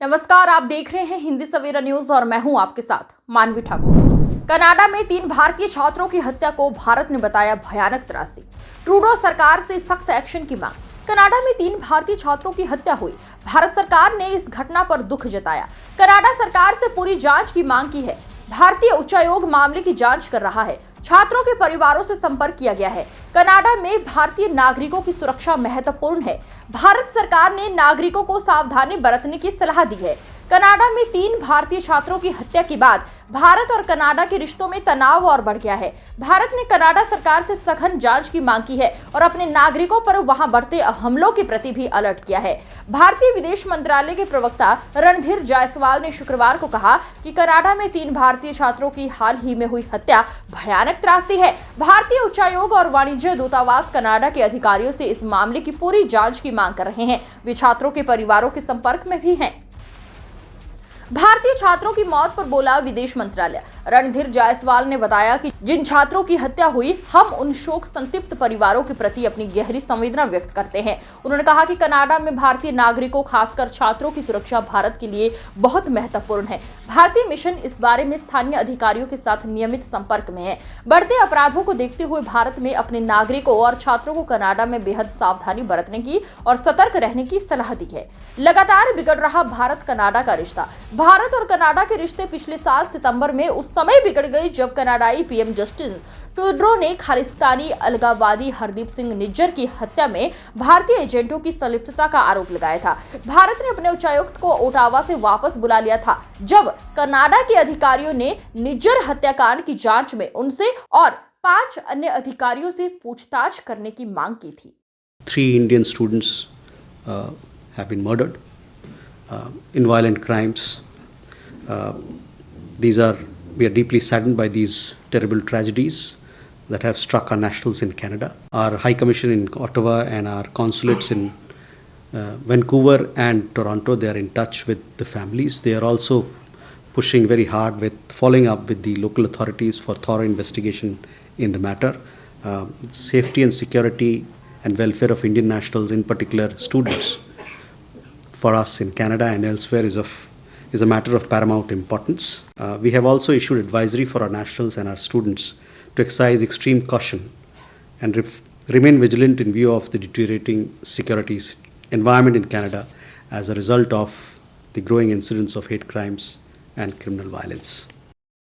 नमस्कार, आप देख रहे हैं हिंदी सवेरा न्यूज और मैं हूं आपके साथ मानवी ठाकुर। कनाडा में 3 भारतीय छात्रों की हत्या को भारत ने बताया भयानक त्रासदी। ट्रूडो सरकार से सख्त एक्शन की मांग। कनाडा में 3 भारतीय छात्रों की हत्या हुई। भारत सरकार ने इस घटना पर दुख जताया। कनाडा सरकार से पूरी जांच की मांग की है। भारतीय उच्चायोग मामले की जांच कर रहा है। छात्रों के परिवारों से संपर्क किया गया है। कनाडा में भारतीय नागरिकों की सुरक्षा महत्वपूर्ण है। भारत सरकार ने नागरिकों को सावधानी बरतने की सलाह दी है। कनाडा में 3 भारतीय छात्रों की हत्या के बाद भारत और कनाडा के रिश्तों में तनाव और बढ़ गया है। भारत ने कनाडा सरकार से सघन जांच की मांग की है और अपने नागरिकों पर वहां बढ़ते हमलों के प्रति भी अलर्ट किया है। भारतीय विदेश मंत्रालय के प्रवक्ता रणधीर जायसवाल ने शुक्रवार को कहा कि कनाडा में 3 भारतीय छात्रों की हाल ही में हुई हत्या भयानक त्रासदी है। भारतीय उच्चायोग और वाणिज्य दूतावास कनाडा के अधिकारियों से इस मामले की पूरी जांच की मांग कर रहे हैं। वे छात्रों के परिवारों के संपर्क में भी हैं। भारतीय छात्रों की मौत पर बोला विदेश मंत्रालय। रणधीर जायसवाल ने बताया कि जिन छात्रों की हत्या हुई, हम उन शोक संतप्त परिवारों के प्रति अपनी गहरी संवेदना व्यक्त करते हैं। उन्होंने कहा कि कनाडा में भारतीय नागरिकों, खासकर छात्रों की सुरक्षा भारत के लिए बहुत महत्वपूर्ण है। भारतीय मिशन इस बारे में स्थानीय अधिकारियों के साथ नियमित संपर्क में है। बढ़ते अपराधों को देखते हुए भारत में अपने नागरिकों और छात्रों को कनाडा में बेहद सावधानी बरतने की और सतर्क रहने की सलाह दी है। लगातार बिगड़ रहा भारत कनाडा का रिश्ता। भारत और कनाडा के रिश्ते पिछले साल सितंबर में उस समय बिगड़ गए जब कनाडाई पीएम जस्टिन ट्रूडो ने खालिस्तानी अलगाववादी हरदीप सिंह निज्जर की हत्या में भारतीय एजेंटों की संलिप्तता का आरोप लगाया था। भारत ने अपने उच्चायुक्त को ओटावा से वापस बुला लिया था जब कनाडा के अधिकारियों ने निज्जर हत्याकांड की जांच में उनसे और 5 अन्य अधिकारियों से पूछताछ करने की मांग की थी। 3 Indian students have been murdered in violent crimes. We are deeply saddened by these terrible tragedies that have struck our nationals in Canada. Our High Commission in Ottawa and our consulates in Vancouver and Toronto, they are in touch with the families. They are also pushing very hard with following up with the local authorities for thorough investigation in the matter. Safety and security and welfare of Indian nationals, in particular students, for us in Canada and elsewhere is a matter of paramount importance. We have also issued advisory for our nationals and our students to exercise extreme caution and remain vigilant in view of the deteriorating security environment in Canada as a result of the growing incidence of hate crimes and criminal violence.